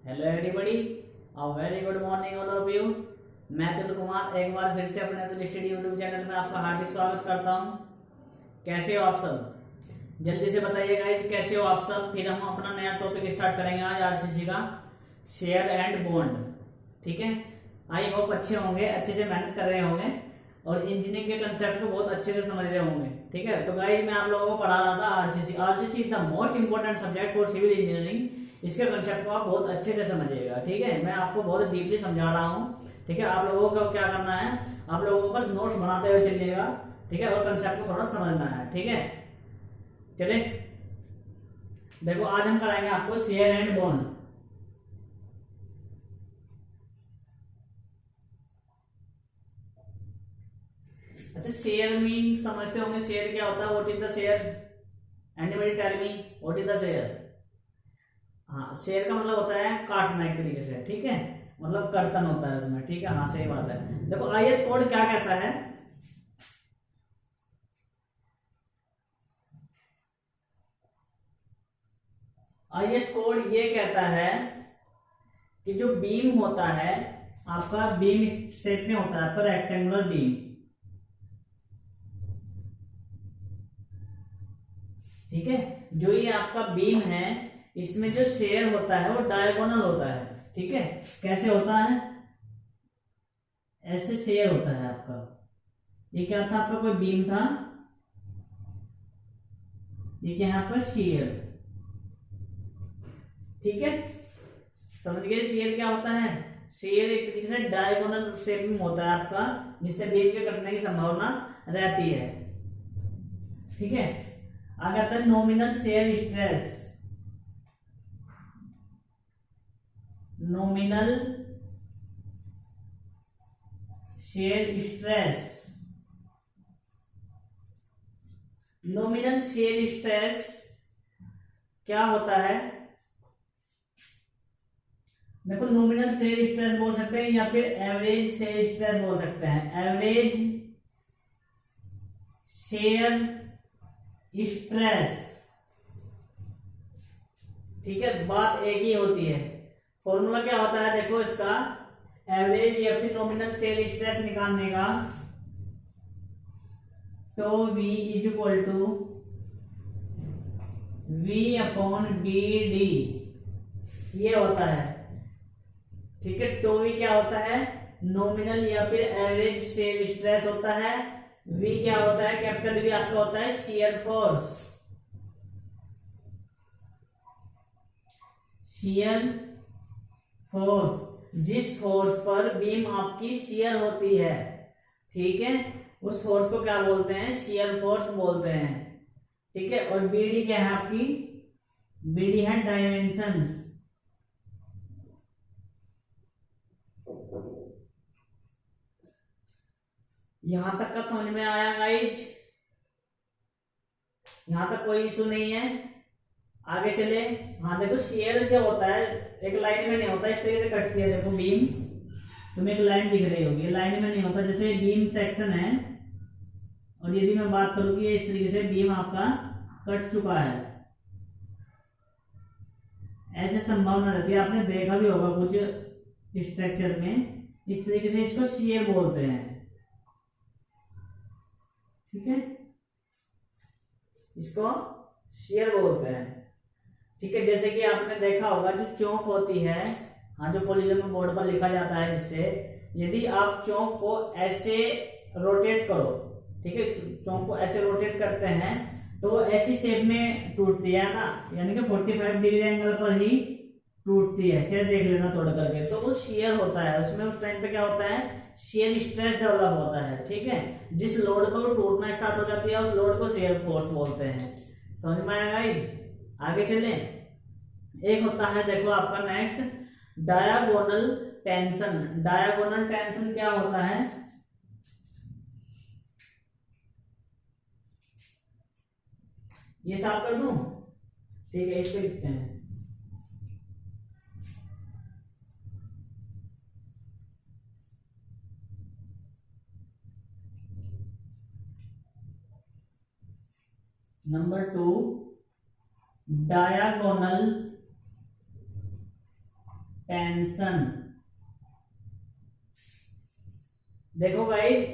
Hello everybody, a very good morning all of you. मैं अतुल कुमार एक बार फिर से अपने अतुल स्टडी यूट्यूब चैनल में आपका हार्दिक स्वागत करता हूं। कैसे हो आप सब? जल्दी से बताइए गाइज, कैसे हो आप सब। फिर हम अपना नया टॉपिक स्टार्ट करेंगे आज आरसीसी का, शेयर एंड बॉन्ड। ठीक है, आई होप अच्छे होंगे, अच्छे से मेहनत कर रहे होंगे और इंजीनियरिंग के कंसेप्ट को बहुत अच्छे से समझ रहे होंगे। ठीक है, तो गाइज मैं आप लोगों को पढ़ा रहा था RCC. RCC is the most important subject for civil engineering. इसके कंसेप्ट को आप बहुत अच्छे से समझिएगा। ठीक है, मैं आपको बहुत डीपली समझा रहा हूँ। ठीक है, आप लोगों को क्या करना है, आप लोगों को बस नोट्स बनाते हुए चलिएगा। ठीक है, और कंसेप्ट को थोड़ा समझना है। ठीक है, चले देखो, आज हम कराएंगे आपको शेयर एंड बॉन्ड। अच्छा, शेयर मीन समझते होंगे, शेयर क्या होता है, what is the share? Anybody tell me what is the share? हाँ, शेयर का मतलब होता है काटना एक तरीके से। ठीक है, मतलब कर्तन होता है उसमें। ठीक है, हाँ सही बात है। देखो आईएस कोड क्या कहता है, आईएस कोड ये कहता है कि जो बीम होता है आपका, बीम शेप में होता है आपका रेक्टेंगुलर बीम। ठीक है, जो ये आपका बीम है इसमें जो शेयर होता है वो डायगोनल होता है। ठीक है, कैसे होता है? ऐसे शेयर होता है आपका। ये क्या था आपका, कोई बीम था, ये क्या है आपका शेयर। ठीक है, समझ गए शेयर क्या होता है? शेयर एक तरीके से डायगोनल शेप में होता है आपका, जिससे बीम के कटने की संभावना रहती है। ठीक है, आगे आता है nominal shear stress. Nominal shear stress, nominal shear stress क्या होता है? देखो, नॉमिनल शेयर स्ट्रेस बोल सकते हैं या फिर एवरेज शेयर स्ट्रेस बोल सकते हैं। एवरेज शेयर स्ट्रेस, ठीक है, बात एक ही होती है। फॉर्मूला क्या होता है देखो इसका, एवरेज या फिर नॉमिनल शेयर स्ट्रेस निकालने का, तो V is equal to V upon B D, ये होता है। ठीक है, टो V क्या होता है? नॉमिनल या फिर एवरेज शेयर स्ट्रेस होता है। V क्या होता है? कैपिटल V आपका होता है शियर फोर्स। शियर फोर्स, जिस फोर्स पर बीम आपकी शियर होती है, ठीक है, उस फोर्स को क्या बोलते हैं? शियर फोर्स बोलते हैं। ठीक है, और बीडी क्या है आपकी? बीडी है डायमेंशंस। यहां तक का समझ में आया गाइज? यहां तक कोई इशू नहीं है? आगे चले। हाँ देखो, शेयर जो होता है एक लाइन में नहीं होता, इस तरीके से कटती है। देखो बीम, तुम्हें एक लाइन दिख रही होगी, लाइन में नहीं होता। जैसे बीम सेक्शन है और यदि मैं बात करूं कि इस तरीके से बीम आपका कट चुका है, ऐसे संभावना रहती है। आपने देखा भी होगा कुछ स्ट्रक्चर में, इस तरीके से इसको शेयर बोलते हैं। ठीक है, इसको शेयर बोलते हैं। ठीक है, जैसे कि आपने देखा होगा जो चौक होती है, हाँ, जो पॉलीजन बोर्ड पर लिखा जाता है, जिससे यदि आप चौक को ऐसे रोटेट करो, ठीक है, चौक को ऐसे रोटेट करते हैं तो ऐसी शेप में टूटती है ना, यानी कि 45 डिग्री एंगल पर ही टूटती है। चलिए देख लेना तोड़ करके, तो वो शेयर होता है उसमें। उस टाइम पे क्या होता है? शेयर स्ट्रेस डेवलप होता है। ठीक है, जिस लोड पर वो टूटना स्टार्ट हो जाती है उस लोड को शेयर फोर्स बोलते हैं। समझ में आया गाइस? आगे चले। एक होता है देखो आपका next, diagonal tension. Diagonal tension क्या होता है? ये साफ कर दूं? ठीक है, इस पे लिखते हैं। Number 2, diagonal tension. देखो गाइस,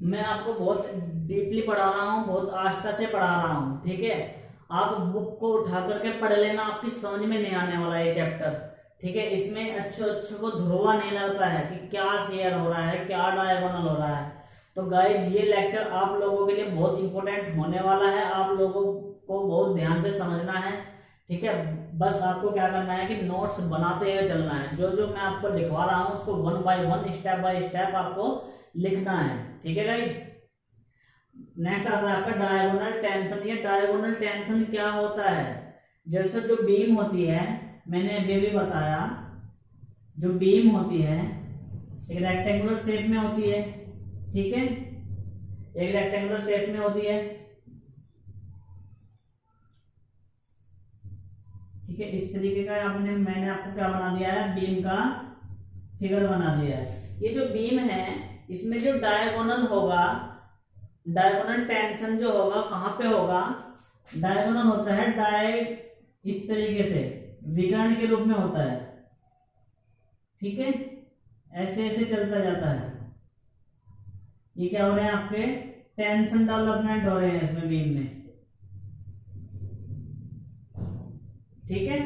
मैं आपको बहुत डीपली पढ़ा रहा हूँ, बहुत आस्था से पढ़ा रहा हूँ, ठीक है। आप बुक को उठा करके पढ़ लेना, आपकी समझ में नहीं आने वाला ये चैप्टर, ठीक है। इसमें अच्छे को धुरवा नहीं लगता है कि क्या शेयर हो रहा है, क्या डायगोनल हो रहा है। तो गाइज ये लेक्चर आप लोगों के लिए बहुत इंपॉर्टेंट होने वाला है, आप लोगों को बहुत ध्यान से समझना है, ठीक है। बस आपको क्या करना है कि नोट्स बनाते हुए चलना है, जो जो मैं आपको लिखवा रहा हूँ उसको 1 बाय 1 स्टेप बाय स्टेप आपको लिखना है, ठीक है गाइज। नेक्स्ट आता है आपका डायगोनल टेंशन। ये डायगोनल टेंशन क्या होता है? जैसे जो बीम होती है, मैंने अभी भी बताया, जो बीम होती है एक रेक्टेंगुलर शेप में होती है, ठीक है, एक रेक्टेंगुलर शेप में होती है, ठीक है। इस तरीके का मैंने आपको क्या बना दिया है, बीम का फिगर बना दिया है। ये जो बीम है इसमें जो डायगोनल होगा, डायगोनल टेंशन जो होगा कहाँ पे होगा, डायगोनल होता है इस तरीके से विकर्ण के रूप में होता है, ठीक है, ऐसे ऐसे चलता जाता है। ये क्या हो रहे हैं आपके टेंशन डेवलपमेंट हो रहे हैं इसमें बीम में, ठीक है,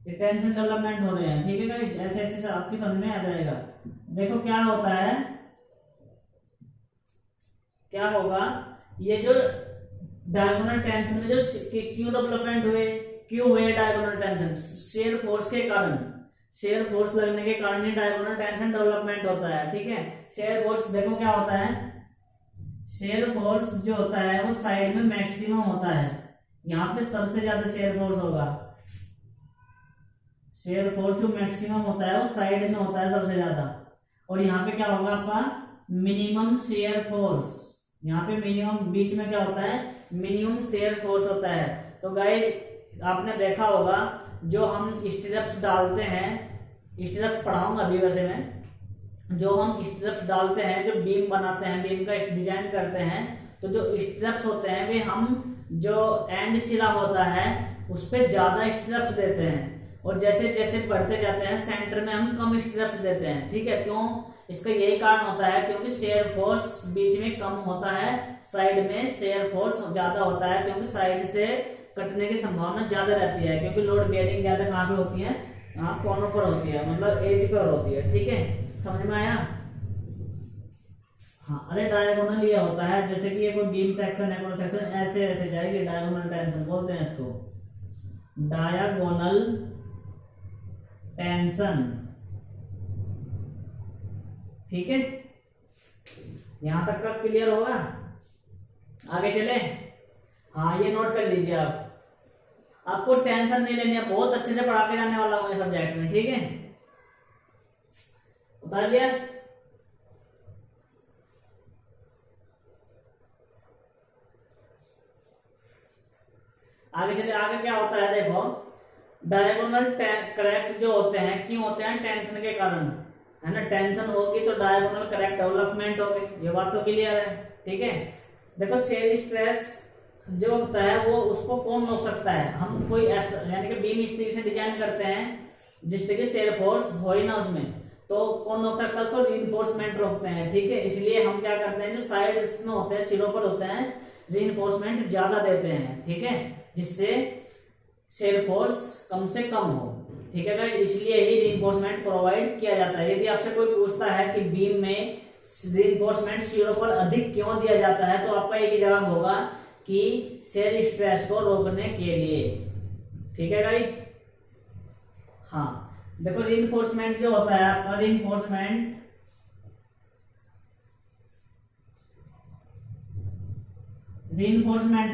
ये टेंशन डेवलपमेंट हो रहे हैं, ठीक है गाइस। ऐसे ऐसे आपकी समझ में आ जाएगा। देखो क्या होता है, क्या होगा, ये जो डायगोनल टेंशन में जो क्यों डेवलपमेंट हुए, क्यों हुए डायगोनल टेंशन, शेयर फोर्स के कारण, शेयर फोर्स लगने के कारण ही डायगोनल टेंशन डेवलपमेंट होता है, ठीक है। शेयर फोर्स देखो क्या होता है, शेयर फोर्स जो होता है वो साइड में मैक्सिमम होता है, यहाँ पे सबसे ज्यादा शेयर फोर्स होगा। शेयर फोर्स जो मैक्सिमम होता है वो साइड में होता है सबसे ज्यादा, और यहाँ पे क्या होगा आपका मिनिमम शेयर फोर्स, यहाँ पे मिनिमम बीच में क्या होता है, मिनिमम शेयर फोर्स होता है। तो गाइस आपने देखा होगा जो हम स्ट्रिप्स डालते हैं, स्ट्रिप्स पढ़ाऊंगा अभी वैसे मैं, जो हम स्ट्रिप्स डालते हैं, जो बीम बनाते हैं, बीम का डिजाइन करते हैं, तो जो स्ट्रिप्स होते हैं वे हम जो एंड सिरा होता है उस पर ज्यादा स्ट्रिप्स देते हैं, और जैसे जैसे बढ़ते जाते हैं सेंटर में हम कम स्ट्रिप्स देते हैं, ठीक है। क्यों? इसका यही कारण होता है क्योंकि शेयर फोर्स बीच में कम होता है, साइड में शेयर फोर्स ज्यादा होता है, क्योंकि साइड से कटने की संभावना ज्यादा रहती है, क्योंकि लोड बेयरिंग ज्यादा कहाँ पे होती है, कोनों पर होती है, मतलब एज पर होती है, ठीक है। समझ में आया? हाँ, अरे डायगोनल ये होता है जैसे कि ये कोई बीम सेक्शन है, कोई सेक्शन ऐसे ऐसे जाएगी, डायगोनल टेंशन बोलते हैं इसको, डायगोनल टेंशन, ठीक है। यहां तक का क्लियर होगा? आगे चले? हाँ, ये नोट कर लीजिए आप, आपको टेंशन नहीं लेनी है, बहुत अच्छे से पढ़ा के जाने वाला हूं ये सब्जेक्ट में, ठीक है। बता दिया? आगे चले, आगे क्या होता है देखो, डायगोनल करेक्ट जो होते हैं, क्यों होते हैं? टेंशन के कारण, है ना। टेंशन होगी तो डायगोनल करेक्ट डेवलपमेंट होगी, ये बात तो क्लियर है, ठीक है। देखो शेयर स्ट्रेस जो होता है वो उसको कौन रोक सकता है, हम कोई ऐसा यानी कि बीम इस तरीके से डिजाइन करते हैं जिससे कि शेयर फोर्स हो ही ना उसमें, तो कौन रोक सकता है उसको? रीइंफोर्समेंट रोकते हैं, ठीक है। इसलिए हम क्या करते हैं, जो साइड में होते हैं, सिरों पर होते हैं, रीइंफोर्समेंट ज्यादा देते हैं, ठीक है, जिससे शेयर फोर्स कम से कम हो, ठीक है। इसलिए ही रीइंफोर्समेंट प्रोवाइड किया जाता है। यदि आपसे कोई पूछता है कि बीम में रीइंफोर्समेंट सिरों पर अधिक क्यों दिया जाता है, तो आपका एक ही जवाब होगा कि शेयर स्ट्रेस को रोकने के लिए, ठीक है गाइज। हाँ, देखो रीइंफोर्समेंट जो होता है आपका, रीइंफोर्समेंट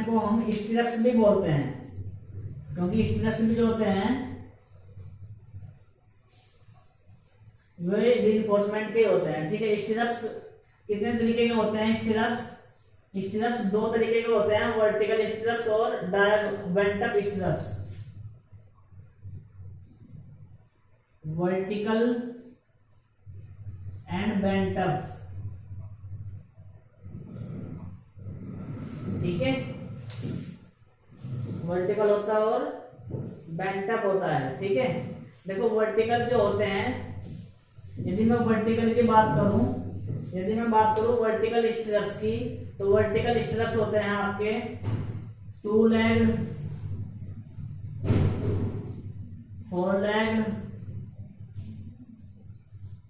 को हम स्ट्रिप्स भी बोलते हैं, क्योंकि स्ट्रिप्स भी जो होते हैं वे रीइंफोर्समेंट के होते हैं, ठीक है। स्ट्रिप्स कितने तरीके के होते हैं? स्ट्रिप्स दो तरीके के होते हैं, वर्टिकल स्ट्रिप्स और bent up strips. Vertical and bent up, ठीक है। वर्टिकल होता है और बेंट अप होता है, ठीक है। देखो वर्टिकल जो होते हैं, यदि मैं वर्टिकल की बात करूं, यदि मैं बात करूं वर्टिकल स्ट्रप्स की, तो वर्टिकल स्ट्रप्स होते हैं आपके 2 लेग, 4 लेग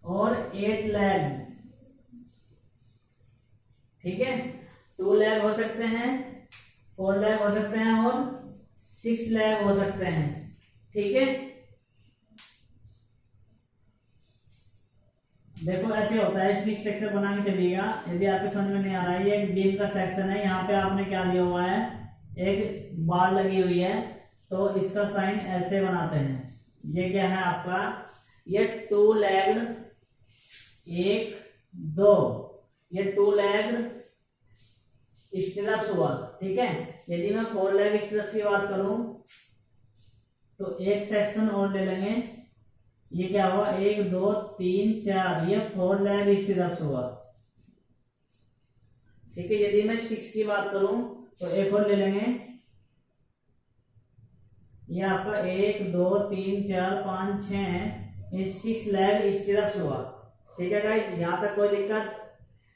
और 8 लेग। ठीक है, 2 लेग हो सकते हैं, 4 लेग हो सकते हैं और 6 लेग हो सकते हैं। ठीक है, देखो ऐसे होता है, इसकी स्ट्रक्चर बना के चलिएगा। यदि आपके समझ में नहीं आ रहा है, ये एक बीम का सेक्शन है, यहाँ पे आपने क्या लिया हुआ है, एक बार लगी हुई है, तो इसका साइन ऐसे बनाते हैं। ये क्या है आपका, ये 2 लेग 1 2, ये 2 लेग स्ट्रप्स हुआ। ठीक है, यदि मैं 4 लेग स्ट्रप्स की बात करूं तो एक सेक्शन और ले लेंगे, ये क्या हुआ 1 2 3 4, ये 4 लेग स्ट्रप्स हुआ। ठीक है, यदि मैं 6 की बात करूं तो एक और ले लेंगे, ये आपका 1 2 3 4 5 6, ये 6 लेग स्ट्रप्स हुआ। ठीक है गाइस, यहाँ तक कोई दिक्कत?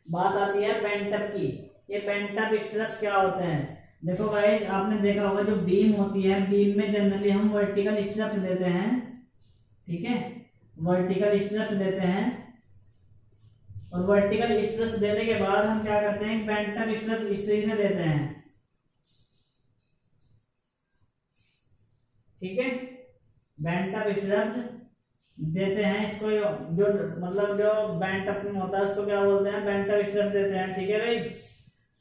बात आती है पेंटअप की। ये पेंटअप स्ट्रप्स क्या होते हैं? देखो गाइस, आपने देखा होगा जो बीम होती है, बीम में जनरली हम वर्टिकल स्ट्रप्स देते हैं। ठीक है, वर्टिकल स्ट्रप्स देते हैं, और वर्टिकल स्ट्रप्स देने के बाद हम क्या करते हैं, पेंटअप स्ट्रप्स इस तरीके से देते हैं। ठीक है, पेंटअप स्ट्रप्स देते हैं, इसको जो मतलब जो पेंटअप होता है उसको क्या बोलते हैं, पेंटअप स्ट्रप्स देते हैं। ठीक है भाई,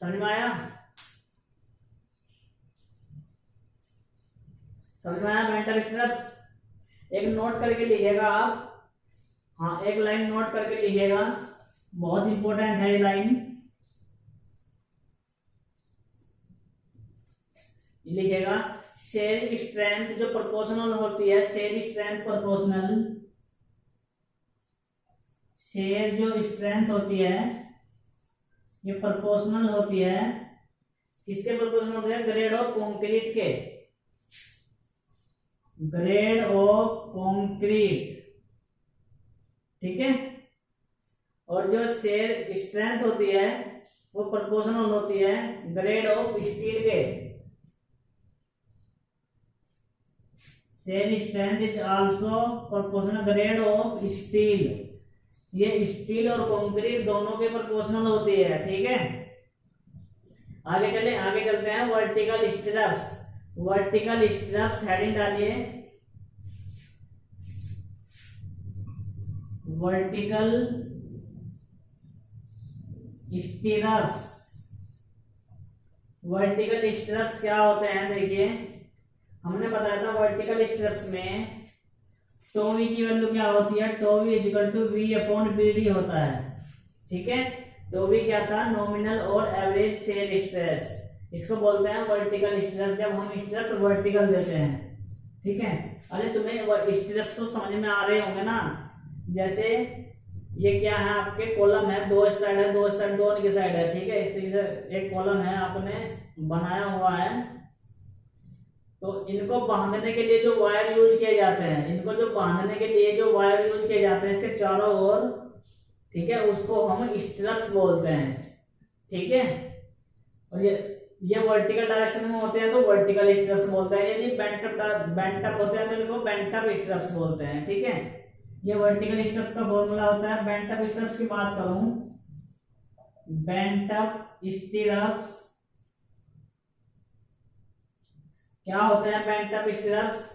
समझ में आया? समझ में आया पेंटअप स्ट्रप्स? एक नोट करके लिखिएगा आप, हाँ एक लाइन नोट करके लिखिएगा, बहुत इंपॉर्टेंट है ये लाइन। लिखिएगा शेयर स्ट्रेंथ जो प्रोपोर्शनल होती है, शेयर स्ट्रेंथ प्रोपोर्शनल, शेयर जो स्ट्रेंथ होती है ये प्रोपोर्शनल होती है, किसके प्रोपोर्शनल होती है, ग्रेड ऑफ कंक्रीट के, ग्रेड ऑफ कंक्रीट। ठीक है, और जो शेयर स्ट्रेंथ होती है वो प्रोपोर्शनल होती है ग्रेड ऑफ स्टील के। Shear strength is also proportional grade of steel, ये स्टील और कंक्रीट दोनों के प्रोपोर्शनल होती है। ठीक है, आगे चलते हैं वर्टिकल स्ट्रप्स। वर्टिकल स्ट्रप्स हेडिंग डालिए, वर्टिकल स्ट्रप्स। वर्टिकल स्ट्रप्स क्या होते हैं, देखिए हमने बताया था वर्टिकल स्ट्रप्स में टो वी की वैल्यू क्या होती है, tau V is equal to V upon B D होता है। ठीक है, टो वी क्या था, नॉमिनल और एवरेज शेयर स्ट्रेस, इसको बोलते हैं वर्टिकल स्ट्रप्स, जब हम स्ट्रप्स वर्टिकल देते हैं। ठीक है, अरे तुम्हें स्ट्रप्स तो समझ में आ रहे होंगे ना, जैसे ये क्या है आपके कॉलम है, दो साइड है, दो साइड दोनों की साइड है। ठीक है, इस तरीके से एक कॉलम है आपने बनाया हुआ है, तो इनको बांधने के लिए जो वायर यूज किए जाते हैं, इनको जो बांधने के लिए जो वायर यूज किए जाते हैं इसके चारों ओर, ठीक है, उसको हम स्ट्रप्स बोलते हैं। ठीक है, और ये वर्टिकल डायरेक्शन में होते हैं तो वर्टिकल स्ट्रप्स बोलते हैं, यदि बेंटअप होते हैं तो इनको बेंटअप स्ट्रप्स बोलते हैं। ठीक है, ये वर्टिकल स्ट्रप्स का फॉर्मूला होता है। बेंटअप स्ट्रप्स की बात करूं, बेंटअप स्ट्रप्स क्या होते हैं, bent up stirrups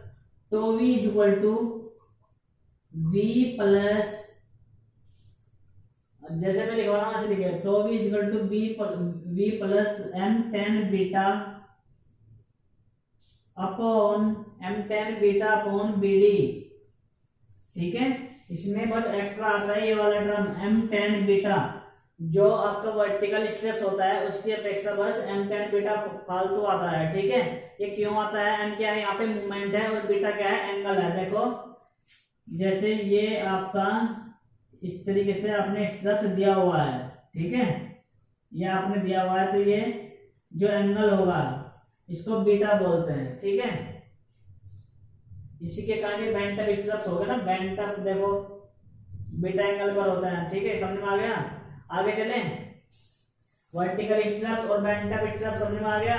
tau V is equal to V plus, जैसे मैं लिखवा रहा हूं ऐसे लिखिए, tau V is equal to V plus M10 beta upon M10 beta upon BD। ठीक है, इसमें बस एक्स्ट्रा आता है ये वाला टर्म M10 बीटा, जो आपका वर्टिकल स्ट्रप्स होता है उसकी अपेक्षा बस M10 बीटा फालतू आता है। ठीक है, ये क्यों आता है, M क्या है, यहाँ पे मूवमेंट है, और बीटा क्या है, एंगल है। देखो जैसे ये आपका इस तरीके से आपने स्ट्रप्स दिया हुआ है, ठीक है, ये आपने दिया हुआ है, तो ये जो एंगल होगा इसको बीटा बोलते हैं। ठीक है, इसी के कारण ये बेंट अप स्ट्रप्स हो गया ना, बेंट अप देखो बीटा एंगल पर होता है, ठीक है, समझ में आ गया। आगे चले, वर्टिकल स्ट्रप्स और बेंट अप स्ट्रप्स समझ में आ गया।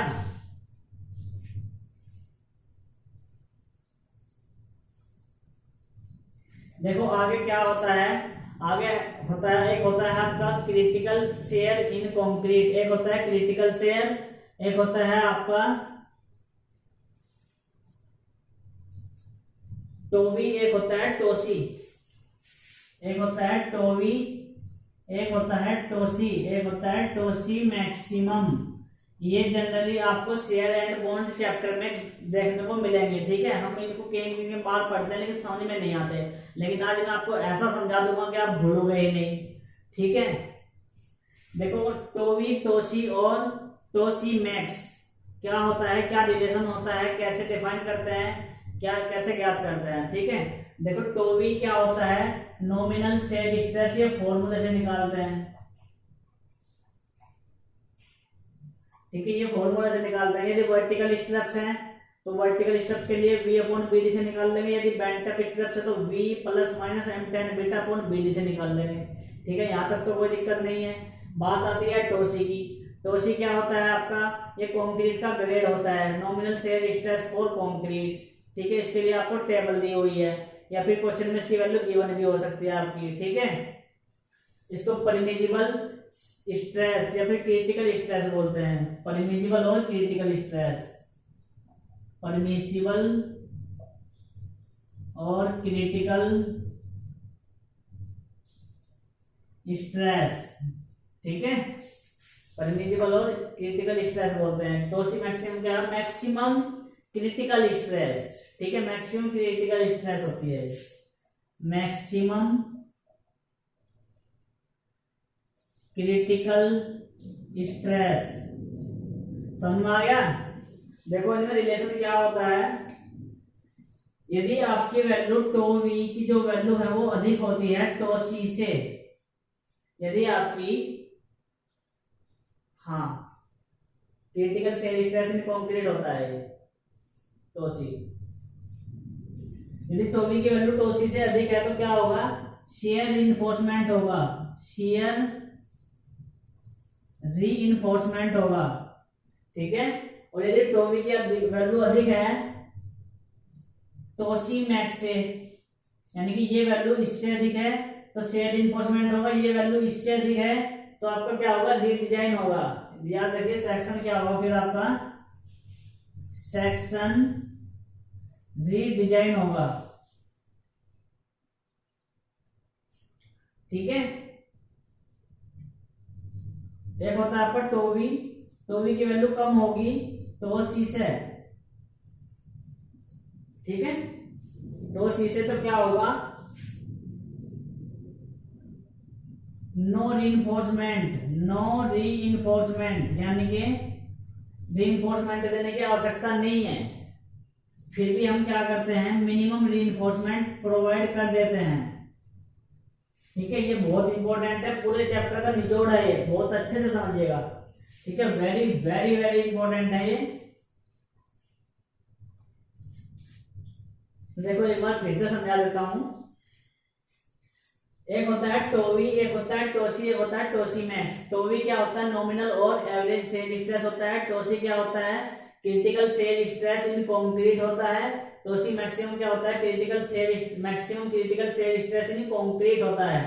देखो आगे क्या होता है, आगे होता है, एक होता है आपका क्रिटिकल शेयर इन कंक्रीट, एक होता है क्रिटिकल शेयर, एक होता है आपका टोवी, एक होता है टोसी, एक होता है टोवी, एक होता है टोसी, एक होता है टोसी मैक्सिमम। ये जनरली आपको शेयर एंड बॉन्ड चैप्टर में देखने को मिलेंगे, ठीक है। हम इनको कहीं बार पढ़ते हैं लेकिन समझ में नहीं आते, लेकिन आज मैं आपको ऐसा समझा दूंगा कि आप भूलोगे ही नहीं, ठीक है। देखो टोवी, टोसी और टोसी मैक्स क्या होता है, क्या रिलेशन होता है, कैसे डिफाइन करते हैं, क्या कैसे ज्ञात करते हैं, ठीक है। देखो टोवी क्या होता है, नॉमिनल शेयर स्ट्रेस, ये फॉर्मूले से निकालते हैं, ठीक है, ये फॉर्मूला से निकालते हैं। यदि वर्टिकल स्ट्रप्स हैं तो वर्टिकल स्ट्रप्स के लिए v अपॉन bd से निकाल लेंगे, यदि बेंट अप स्ट्रप्स है तो v plus minus m10 beta upon bd से निकाल लेंगे, ठीक है, यहाँ तक तो कोई दिक्कत नहीं है। बात आती है टोसी की। टोसी क्या होता है आपका, ये कंक्रीट का ग्रेड होता है, nominal shear stress for concrete, ठीक है। इसके लिए आपको टेबल दी हुई है या फिर क्वेश्चन में इसकी वैल्यू गिवन भी हो सकती है आपकी, ठीक है। इसको परमिजिबल स्ट्रेस या फिर क्रिटिकल स्ट्रेस बोलते हैं, परमिजिबल और क्रिटिकल स्ट्रेस, परमिसिबल और क्रिटिकल स्ट्रेस, ठीक है, परमिजिबल और क्रिटिकल स्ट्रेस बोलते हैं। टोसी मैक्सिमम क्या है, मैक्सिमम क्रिटिकल स्ट्रेस, ठीक है, मैक्सिमम क्रिटिकल स्ट्रेस होती है, मैक्सिमम क्रिटिकल स्ट्रेस, समझ में आ गया। देखो इनमें रिलेशन क्या होता है, यदि आपकी वैल्यू टो वी की जो वैल्यू है वो अधिक होती है टो सी से, यदि आपकी, हाँ, critical shear stress in concrete होता है टो सी, यदि टो वी की वैल्यू टो सी से अधिक है तो क्या होगा, शेयर रिइंफोर्समेंट होगा, शेयर रीइंफोर्समेंट होगा, ठीक है। और यदि टोवी की वैल्यू अधिक है टोसी मैक्स से, यानी कि ये वैल्यू इससे अधिक है तो शेयर रीइंफोर्समेंट होगा, ये वैल्यू इससे अधिक है तो आपका क्या होगा, रीडिजाइन होगा। याद रखिए सेक्शन क्या होगा फिर आपका, सेक्शन रीडिजाइन होगा, ठीक है। एक होता है आपका टोवी, टोवी की वैल्यू कम होगी टो सी से, ठीक है, टो सी से तो क्या होगा, नो रीइंफोर्समेंट, नो रीइंफोर्समेंट, यानी कि रीइंफोर्समेंट देने की आवश्यकता नहीं है, फिर भी हम क्या करते हैं, मिनिमम रीइंफोर्समेंट प्रोवाइड कर देते हैं, ठीक है। ये बहुत इंपॉर्टेंट है, पूरे चैप्टर का निचोड़ है ये, बहुत अच्छे से समझिएगा, ठीक है, वेरी वेरी वेरी इंपॉर्टेंट है ये। देखो एक बार फिर से समझा देता हूं, एक होता है टोवी, एक होता है टोसी, एक होता है टोसी मैक्स। टोवी क्या होता है, नॉमिनल और एवरेज शेयर स्ट्रेस होता है। टोसी क्या होता है, critical shear stress in concrete होता है। टोसी मैक्सिमम क्या होता है, critical share maximum critical shear stress in concrete होता है।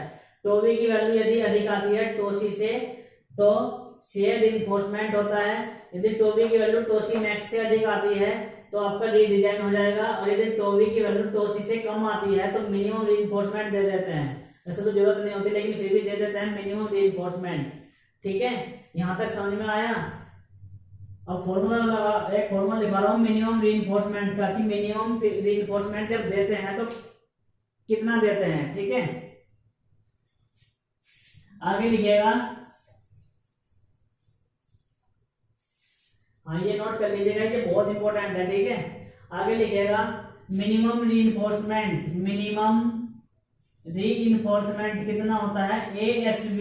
टोवी की वैल्यू यदि अधिक आती है टोसी से तो शेयर रिइंफोर्समेंट होता है, यदि टोवी की वैल्यू टोसी मैक्स से अधिक आती है तो आपका रीडिजाइन हो जाएगा, और यदि टोवी की वैल्यू टोसी से कम आती है तो मिनिमम रिइंफोर्समेंट दे देते हैं। वैसे तो जरूरत नहीं होती लेकिन फिर भी दे देते हैं मिनिमम रिइंफोर्समेंट, ठीक है। यहां तक समझ में आया। अब फॉर्मूला लगा, एक फॉर्मूला लिखा रहा हूं मिनिमम रीइंफोर्समेंट का, कि मिनिमम रीइंफोर्समेंट जब देते हैं तो कितना देते हैं, ठीक है। आगे लिखिएगा, हाँ ये नोट कर लीजिएगा, ये बहुत इंपॉर्टेंट है, ठीक है। आगे लिखिएगा मिनिमम रीइंफोर्समेंट, मिनिमम रीइंफोर्समेंट कितना होता है, ASB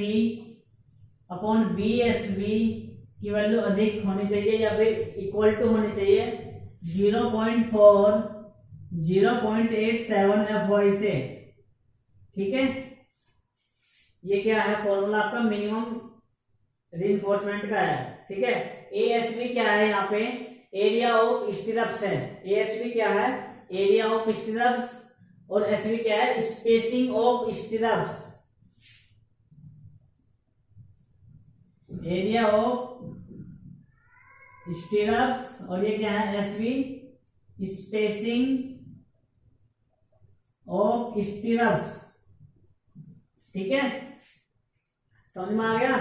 अपॉन BSB की वैल्यू अधिक होनी चाहिए या फिर इक्वल टू होनी चाहिए 0.4 0.87 से, ठीक है। ये क्या है फॉर्मूला आपका मिनिमम रीइंफोर्समेंट का है, ठीक है। एएसबी क्या है यहाँ पे, एरिया ऑफ स्टिरप्स है। एएसबी क्या है, एरिया ऑफ स्टिरप्स, और एसबी क्या है, spacing of stirrups, area of stirrups, और ये क्या है एसबी, स्पेसिंग ऑफ स्टिरप्स, ठीक है। समझ में आ गया।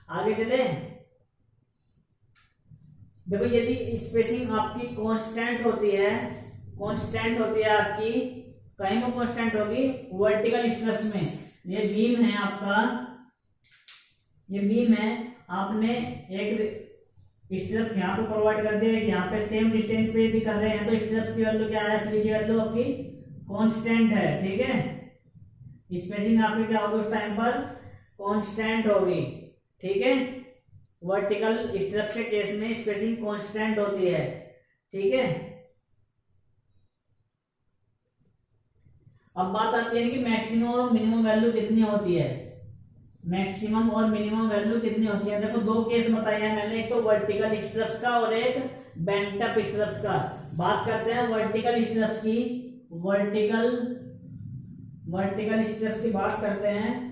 आगे चले, देखो यदि स्पेसिंग आपकी कांस्टेंट होती है, कांस्टेंट होती है आपकी, कहीं में कांस्टेंट होगी, वर्टिकल स्ट्रेस में। ये बीम है आपका, ये बीम है, आपने एक स्ट्रेस यहाँ पे प्रोवाइड कर दिया, यहाँ पे सेम डिस्टेंस पे यदि कर रहे हैं तो स्ट्रेस की वैल्यू क्या है, एसबी की वैल्यू आपकी कांस्टेंट है, ठीक है। स्पेसिंग आपकी क्या होगी उस टाइम पर, कांस्टेंट होगी, ठीक है। वर्टिकल स्ट्रेस के केस में स्पेसिंग कांस्टेंट होती है, ठीक है। अब बात आती है कि मैक्सिमम और मिनिमम वैल्यू कितनी होती है, मैक्सिमम और मिनिमम वैल्यू कितनी होती है। देखो दो केस बताए हैं मैंने, एक तो वर्टिकल स्ट्रेस का और एक बेंट अप स्ट्रेस का। बात करते हैं वर्टिकल स्ट्रेस की, वर्टिकल स्ट्रेस की बात करते हैं।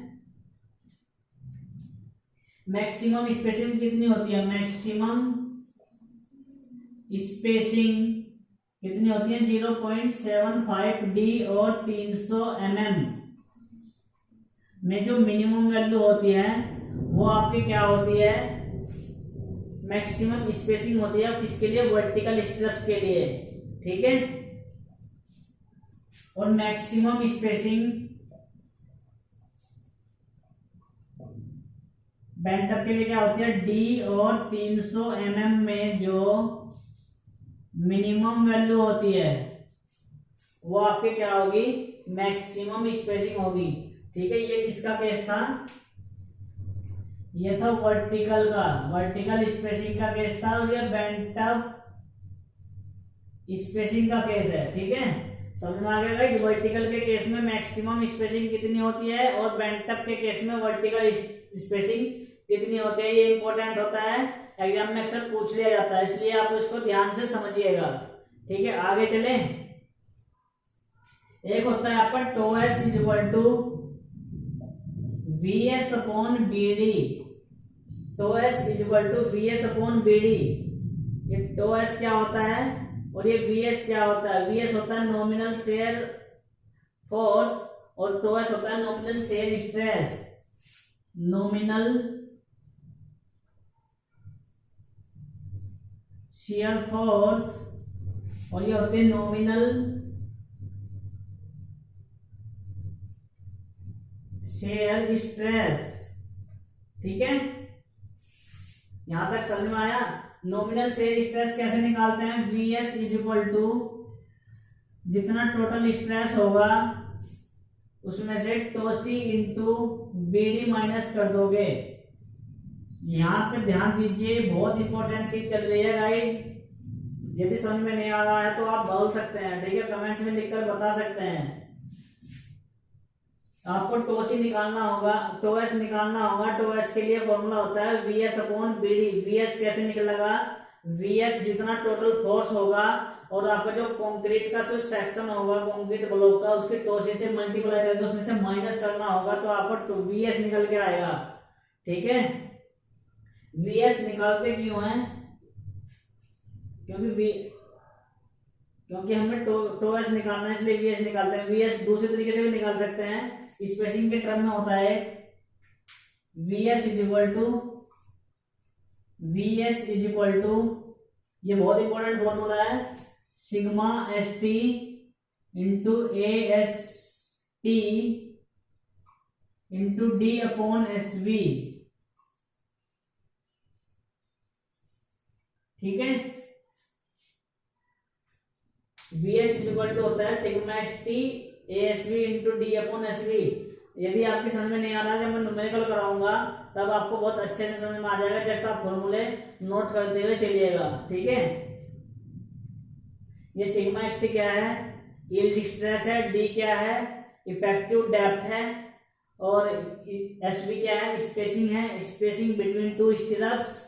मैक्सिमम स्पेसिंग कितनी होती है, मैक्सिमम स्पेसिंग कितनी होती है, 0.75 डी और 300 mm में जो मिनिमम वैल्यू होती है वो आपकी क्या होती है, मैक्सिमम स्पेसिंग होती है किसके लिए, वर्टिकल स्ट्रेस के लिए, ठीक है। और मैक्सिमम स्पेसिंग बेंट अप के लिए क्या होती है, डी और 300 mm में जो मिनिमम वैल्यू होती है वो आपके क्या होगी, मैक्सिमम स्पेसिंग होगी, ठीक है। ये किसका केस था, ये था वर्टिकल का, वर्टिकल स्पेसिंग का केस था, और ये बेंट अप स्पेसिंग का केस है, ठीक है। समझ में आ गया कि वर्टिकल के केस में मैक्सिमम स्पेसिंग कितनी होती है और बेंट अप के केस में वर्टिकल स्पेसिंग कितनी होती है। ये इंपॉर्टेंट होता है, एग्जाम में अक्सर पूछ लिया जाता है, इसलिए आप इसको ध्यान से समझिएगा, ठीक है। आगे चले, एक होता है आपका tau S is equal to V S upon B D, tau S is equal to V S upon B D. ये टो एस क्या होता है और ये वी एस क्या होता है, वी एस होता है नॉमिनल शेयर फोर्स और टो एस होता है nominal shear stress, nominal shear force, और ये होते हैं नॉमिनल शेयर स्ट्रेस, ठीक है। यहां तक समझ में आया। नॉमिनल शेयर स्ट्रेस कैसे निकालते हैं, V S is equal to जितना टोटल स्ट्रेस होगा उसमें से tau C into B D minus कर दोगे। यहाँ पे ध्यान दीजिए, बहुत इंपॉर्टेंट चीज चल रही है गाइस। यदि समझ में नहीं आ रहा है तो आप बोल सकते हैं, ठीक है, कमेंट्स में लिखकर बता सकते हैं। आपको टो सी निकालना होगा, टो एस निकालना होगा। टो एस के लिए फॉर्मूला होता है V S upon B D. V S कैसे निकलेगा, वी एस जितना टोटल फोर्स होगा और आपका जो कंक्रीट का जो सेक्शन होगा कंक्रीट ब्लॉक का, उसके टो सी से मल्टीप्लाई करके उसमें से माइनस करना होगा तो आपको वी एस निकल के आएगा, ठीक है। वी एस निकालते क्यों है, क्योंकि हमें टो एस निकालना है इसलिए वी एस निकालते हैं। वी एस दूसरे तरीके से भी निकाल सकते हैं, स्पेसिंग के टर्म में होता है V S is equal to, ये बहुत इंपॉर्टेंट फॉर्मूला है, sigma S T into A S T into D upon S V, ठीक है। V S is equal to होता है sigma S T A S V into D upon S V. यदि आपके समझ में नहीं आ रहा है, जब मैं न्यूमेरिकल कराऊंगा तब आपको बहुत अच्छे से समझ में आ जाएगा। जस्ट आप फॉर्मूले नोट करते हुए चलिएगा, ठीक है। ये सिग्मा st क्या है, यील्ड स्ट्रेस है, डी क्या है, इफेक्टिव डेप्थ है, और एसवी क्या है, स्पेसिंग है, स्पेसिंग बिटवीन टू स्टिरअप्स,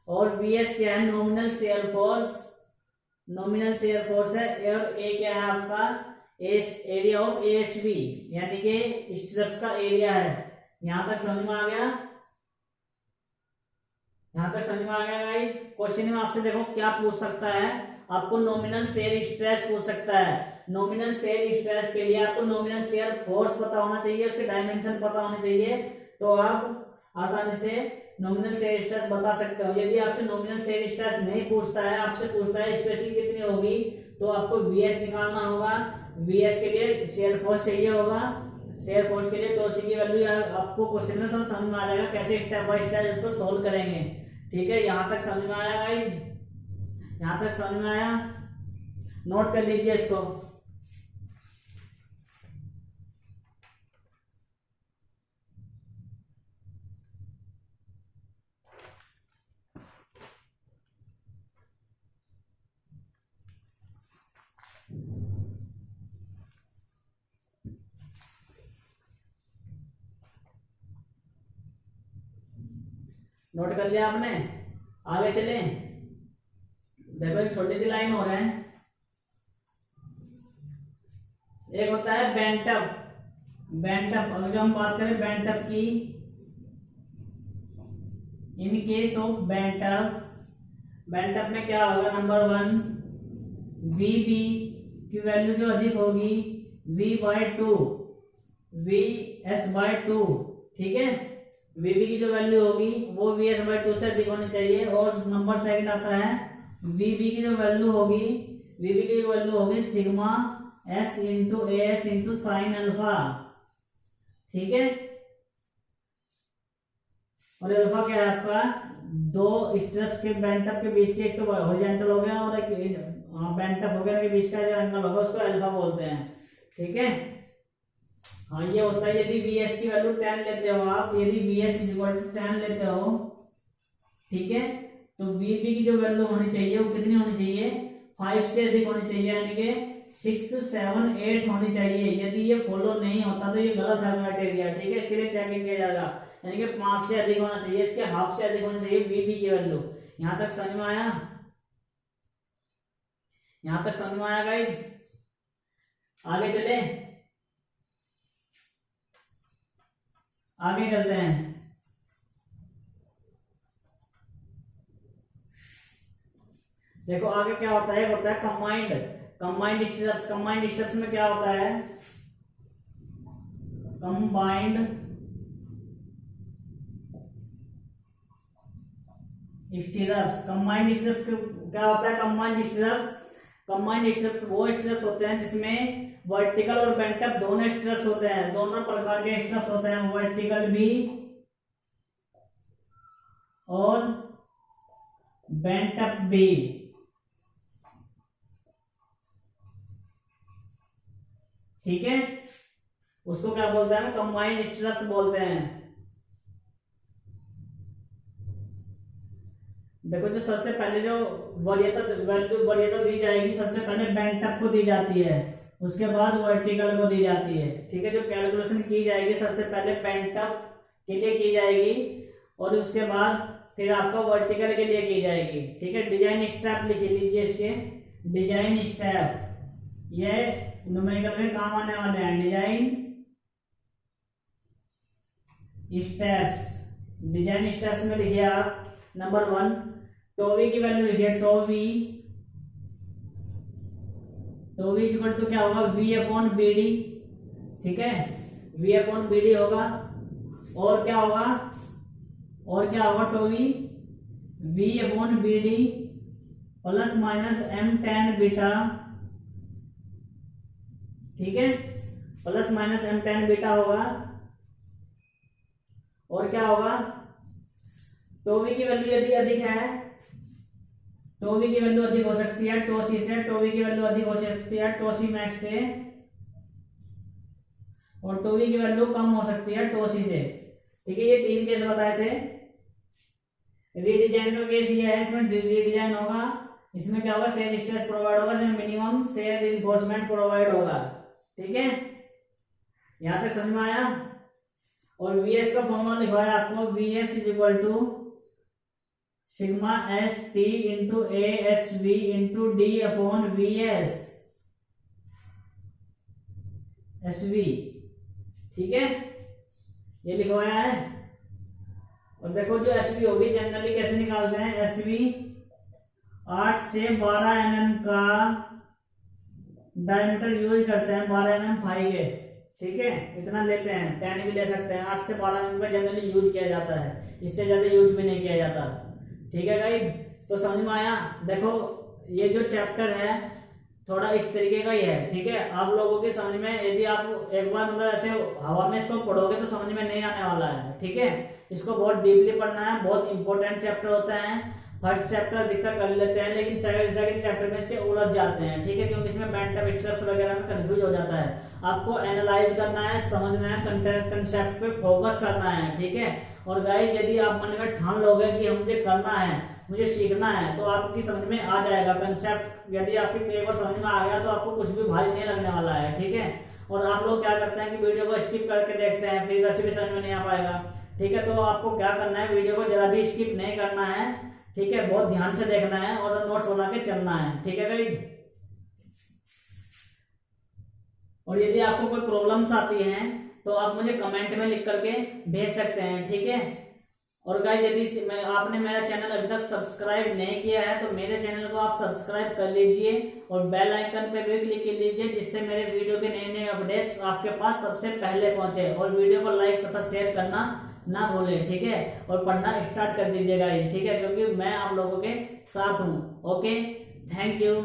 और वीएस क्या है, nominal shear force, nominal shear force है, और ए क्या है आपका, एरिया ऑफ एएसवी यानी कि स्ट्रिप्स का एरिया है। यहां तक समझ में आ गया, यहां तक समझ में आ गया गाइस। क्वेश्चन में आपसे देखो क्या पूछ सकता है, आपको नॉमिनल शेयर स्ट्रेस पूछ सकता है। नॉमिनल शेयर स्ट्रेस के लिए आपको नॉमिनल शेयर फोर्स पता होना चाहिए, उसके डायमेंशन पता होने चाहिए, तो आप आसानी से नॉमिनल शेयर स्ट्रेस बता सकते हो। यदि आपसे नॉमिनल शेयर स्ट्रेस नहीं पूछता है, आपसे पूछता है स्पेसिंग कितनी होगी, तो आपको वीएस निकालना होगा। वीएस के लिए शेयर फोर्स चाहिए होगा, शेयर फोर्स के लिए टॉर्सी की वैल्यू आपको क्वेश्चन में समझ में आ जाएगा, कैसे स्टेप बाय स्टेप इसको सोल्व करेंगे। ठीक है, यहां तक समझ में आया गाइस, यहां तक समझ में आया, नोट कर लीजिए इसको। नोट कर लिया आपने, आगे चले। देखो एक छोटी सी लाइन हो रहा है, एक होता है बेंटअप। बेंटअप अगर जो हम बात करें बेंटअप की, in case of bent up, bent up में क्या होगा, नंबर 1 वी बी की वैल्यू जो अधिक होगी V/2, VS/2, ठीक है, VB की जो वैल्यू होगी वो VS/2 से अधिक होनी चाहिए। और नंबर सेकंड आता है VB की जो वैल्यू होगी, VB की जो वैल्यू होगी sigma S into AS into sine alpha, ठीक है। और अल्फा क्या है आपका, दो स्ट्रिप्स के बेंटअप के बीच के, एक तो हॉरिजॉन्टल हो गया और एक बेंटअप हो गया, के बीच का जो एंगल होगा उसको अल्फा बोलते हैं, ठीक है। हाँ, ये होता है यदि VS की वैल्यू 10 लेते हो आप, यदि VS 10 लेते हो, ठीक है, तो VB की जो वैल्यू होनी चाहिए वो कितनी होनी चाहिए, 5 से अधिक होनी चाहिए, यानी कि 6, 7, 8 होनी चाहिए। यदि ये फॉलो नहीं होता तो ये गलत है क्राइटेरिया, ठीक है, इसके लिए चेकिंग किया जाएगा, यानी कि 5 से अधिक होना चाहिए, इसके हाफ से अधिक होनी चाहिए VB की वैल्यू। यहां तक समझ में आया, यहां तक समझ में आया गाइस, आगे चले, आगे चलते हैं। देखो आगे क्या होता है, होता है कंबाइंड स्ट्रिप्स। कंबाइंड स्ट्रिप्स में क्या होता है, कंबाइंड स्टिरप्स। कंबाइंड स्टिरप्स क्या होता है, कंबाइंड स्टिरप्स वो स्टिरप्स होते हैं जिसमें वर्टिकल और बेंटअप दोनों स्टिरप्स होते हैं, दोनों प्रकार के स्टिरप्स होते हैं, वर्टिकल भी और बेंटअप भी, ठीक है। उसको क्या बोलते हैं, कंबाइंड स्टिरप्स बोलते हैं। देखो जो सबसे पहले जो वरीयता दी जाएगी, सबसे पहले बेंटअप को दी जाती है, उसके बाद वर्टिकल को दी जाती है, ठीक है। जो कैलकुलेशन की जाएगी सबसे पहले बेंटअप के लिए की जाएगी और उसके बाद फिर आपका वर्टिकल के लिए की जाएगी, ठीक है। डिजाइन स्टेप लिख लीजिए इसके, डिजाइन स्टेप ये न्यूमेरिकल में काम आने वाले हैं, डिजाइन स्टेप्स। डिजाइन स्टेप्स में लिखिए आप, नंबर 1 टोवी की वैल्यू लिखिए, टोवी इक्वल टू क्या होगा, V/BD, ठीक है, V/BD होगा। और क्या होगा टोवी V/BD plus minus M tan beta, ठीक है, plus minus M tan beta होगा। और क्या होगा, टोवी की वैल्यू यदि अधिक है, टोवी की वैल्यू अधिक हो सकती है टोसी से, टोवी की वैल्यू अधिक हो सकती है टोसी मैक्स से, और टोवी की वैल्यू कम हो सकती है टोसी से, ठीक है। ये 3 केस बताए थे। रीडिजाइन का केस ये है, इसमें रीडिजाइन होगा इसमें क्या होगा, शेयर स्ट्रेस प्रोवाइड होगा, इसमें मिनिमम शेयर रिइंफोर्समेंट प्रोवाइड होगा। ठीक है, यहां तक समझ में आया। और वीएस का फॉर्मूला लिखवाया आपको, VS is equal to sigma S T into A S V into D upon V S V. ठीक है, ये लिखवाया है। और देखो जो एस वी होगी जनरली कैसे निकालते हैं, एस वी 8 से 12 mm का डायमीटर यूज करते हैं, 12 mm फाई के। ठीक है, इतना लेते हैं, 10 भी ले सकते हैं। 8 से 12 mm का जनरली यूज किया जाता है, इससे ज्यादा यूज भी नहीं किया जाता। ठीक है गाइस, तो समझ में आया। देखो ये जो चैप्टर है थोड़ा इस तरीके का ही है। ठीक है, आप लोगों की समझ में, यदि आप एक बार मतलब ऐसे हवा में इसको पढ़ोगे तो समझ में नहीं आने वाला है। ठीक है, इसको बहुत डीपली पढ़ना है, बहुत इंपॉर्टेंट चैप्टर होता है। फर्स्ट चैप्टर दिक्कत कर लेते हैं, लेकिन सेकंड चैप्टर में इसके उलझ जाते हैं। ठीक है, क्योंकि इसमें बैंटम स्टेप्स वगैरह में कंफ्यूज हो जाता है। आपको एनालाइज करना है, समझना है, कंसेप्ट पे फोकस करना है। ठीक है, और गाइस यदि आप मन में ठान लोगे कि मुझे करना है, मुझे सीखना है, तो आपकी समझ में आ जाएगा कंसेप्ट। यदि आपकी एक बार समझ में आ गया तो आपको कुछ भी भारी नहीं लगने वाला है। ठीक है, और आप लोग क्या करते हैं कि वीडियो को स्किप करके देखते हैं, फिर वैसे भी समझ में नहीं आ पाएगा। ठीक है, तो आपको क्या करना है, वीडियो को जरा भी स्किप नहीं करना है। ठीक है, बहुत ध्यान से देखना है और नोट्स बना के चलना है। ठीक है गाइस, और यदि आपको कोई प्रॉब्लम्स आती हैं तो आप मुझे कमेंट में लिख करके भेज सकते हैं। ठीक है, और गाइस यदि आपने मेरा चैनल अभी तक सब्सक्राइब नहीं किया है तो मेरे चैनल को आप सब्सक्राइब कर लीजिए और बेल आइकन पे भी क्लिक कर लीजिए, जिससे मेरे वीडियो के नए नए अपडेट्स आपके पास सबसे पहले पहुंचे। और वीडियो को लाइक तथा शेयर करना ना भूलें। ठीक है, और पढ़ना स्टार्ट कर दीजिएगा। ठीक है, क्योंकि मैं आप लोगों के साथ हूँ। Okay, thank you.